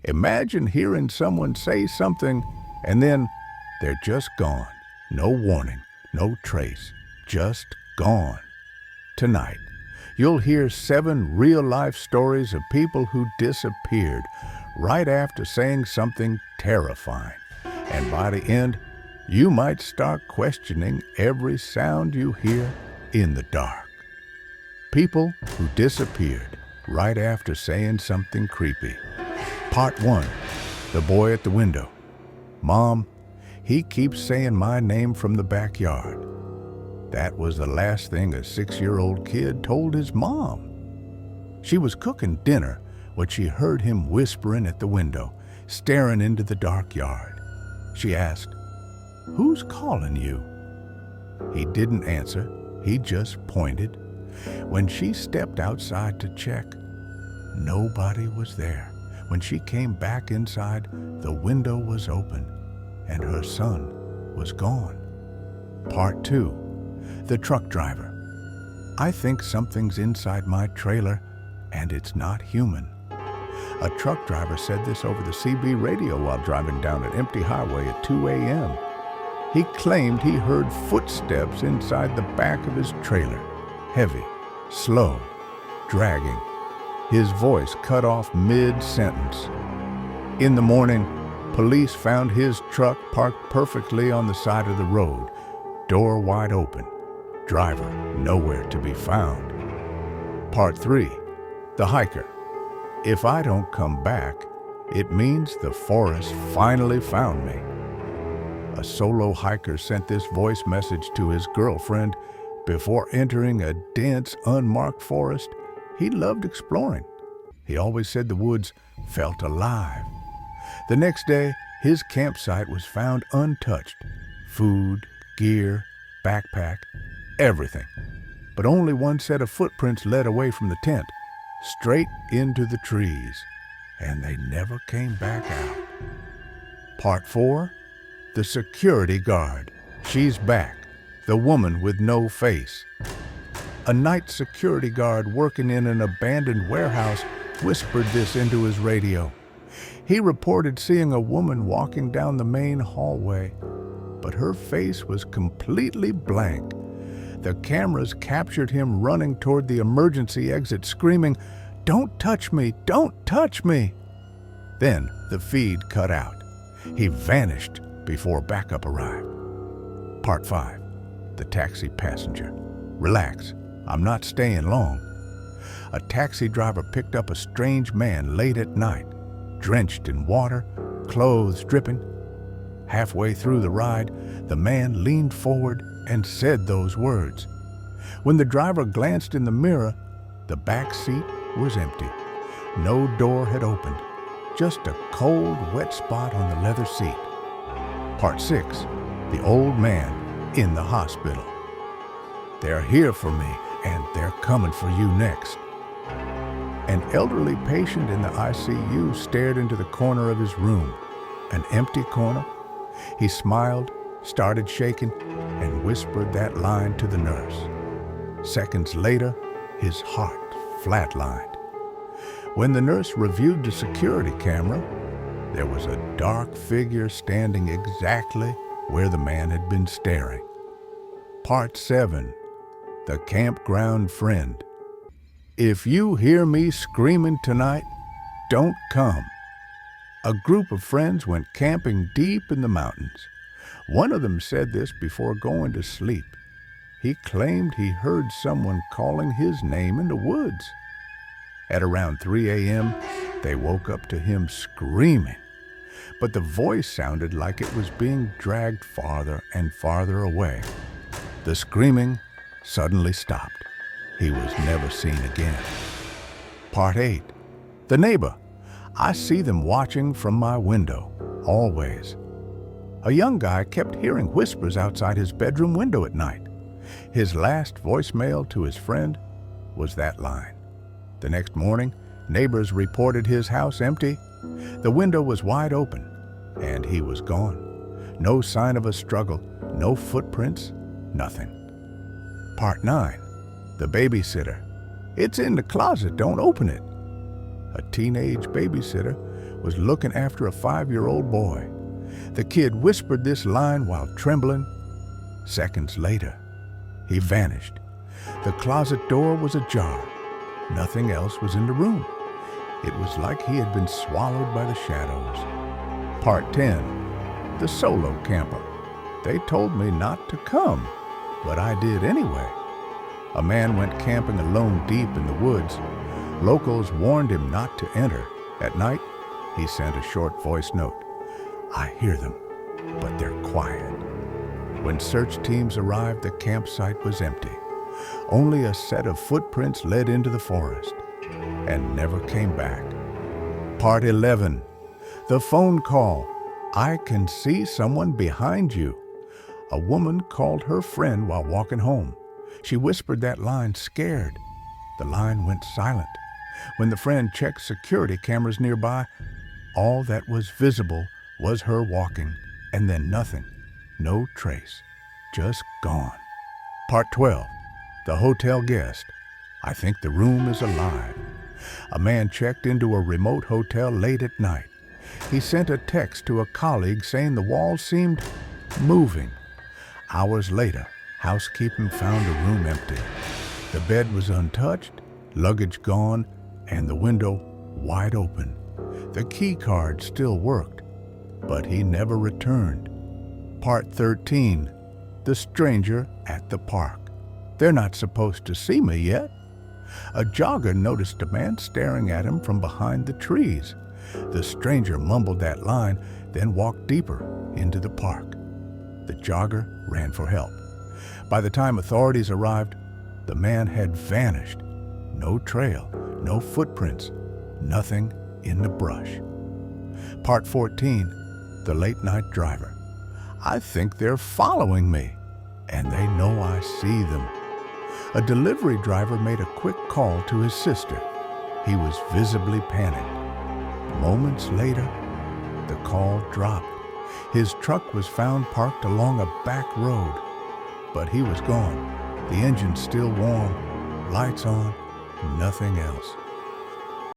Imagine hearing someone say something and then they're just gone. No warning, no trace, just gone. Tonight, you'll hear 7 real-life stories of people who disappeared right after saying something terrifying. And by the end, you might start questioning every sound you hear in the dark. People who disappeared right after saying something creepy. Part 1, the boy at the window. Mom, he keeps saying my name from the backyard. That was the last thing a 6-year-old kid told his mom. She was cooking dinner when she heard him whispering at the window, staring into the dark yard. She asked, "Who's calling you?" He didn't answer, he just pointed. When she stepped outside to check, nobody was there. When she came back inside, the window was open and her son was gone. Part 2, the truck driver. I think something's inside my trailer and it's not human. A truck driver said this over the CB radio while driving down an empty highway at 2 a.m. He claimed he heard footsteps inside the back of his trailer. Heavy, slow, dragging. His voice cut off mid-sentence. In the morning, police found his truck parked perfectly on the side of the road, door wide open, driver nowhere to be found. Part 3, the hiker. If I don't come back, it means the forest finally found me. A solo hiker sent this voice message to his girlfriend. Before entering a dense, unmarked forest, he loved exploring. He always said the woods felt alive. The next day, his campsite was found untouched. Food, gear, backpack, everything. But only one set of footprints led away from the tent, straight into the trees, and they never came back out. Part 4, the security guard. She's back, the woman with no face. A night security guard working in an abandoned warehouse whispered this into his radio. He reported seeing a woman walking down the main hallway, but her face was completely blank. The cameras captured him running toward the emergency exit, screaming, "Don't touch me! Don't touch me!" Then the feed cut out. He vanished before backup arrived. Part 5, the taxi passenger. Relax, I'm not staying long. A taxi driver picked up a strange man late at night, drenched in water, clothes dripping. Halfway through the ride, the man leaned forward and said those words. When the driver glanced in the mirror, the back seat was empty. No door had opened, just a cold, wet spot on the leather seat. Part 6, the old man in the hospital. They're here for me, and they're coming for you next. An elderly patient in the ICU stared into the corner of his room, an empty corner. He smiled, started shaking, and whispered that line to the nurse. Seconds later, his heart flatlined. When the nurse reviewed the security camera, there was a dark figure standing exactly where the man had been staring. Part 7, the campground friend. If you hear me screaming tonight, don't come. A group of friends went camping deep in the mountains. One of them said this before going to sleep. He claimed he heard someone calling his name in the woods. At around 3 a.m., they woke up to him screaming, but the voice sounded like it was being dragged farther and farther away. The screaming suddenly stopped. He was never seen again. Part 8, the neighbor. I see them watching from my window, always. A young guy kept hearing whispers outside his bedroom window at night. His last voicemail to his friend was that line. The next morning, neighbors reported his house empty. The window was wide open, and he was gone. No sign of a struggle, no footprints, nothing. Part 9, the babysitter. It's in the closet, don't open it. A teenage babysitter was looking after a 5-year-old boy. The kid whispered this line while trembling. Seconds later, he vanished. The closet door was ajar. Nothing else was in the room. It was like he had been swallowed by the shadows. Part 10. The Solo Camper. They told me not to come, but I did anyway. A man went camping alone deep in the woods. Locals warned him not to enter. At night, he sent a short voice note. I hear them, but they're quiet. When search teams arrived, the campsite was empty. Only a set of footprints led into the forest and never came back. Part 11. The phone call. I can see someone behind you. A woman called her friend while walking home. She whispered that line, scared. The line went silent. When the friend checked security cameras nearby, all that was visible was her walking, and then nothing. No trace. Just gone. Part 12. The hotel guest. I think the room is alive. A man checked into a remote hotel late at night. He sent a text to a colleague saying the walls seemed moving. Hours later, housekeeping found the room empty. The bed was untouched, luggage gone, and the window wide open. The key card still worked, but he never returned. Part 13. The stranger at the park. They're not supposed to see me yet. A jogger noticed a man staring at him from behind the trees. The stranger mumbled that line, then walked deeper into the park. The jogger ran for help. By the time authorities arrived, the man had vanished. No trail, no footprints, nothing in the brush. Part 14. The late night driver. I think they're following me, and they know I see them. A delivery driver made a quick call to his sister. He was visibly panicked. Moments later, the call dropped. His truck was found parked along a back road, but he was gone. The engine still warm, lights on, nothing else.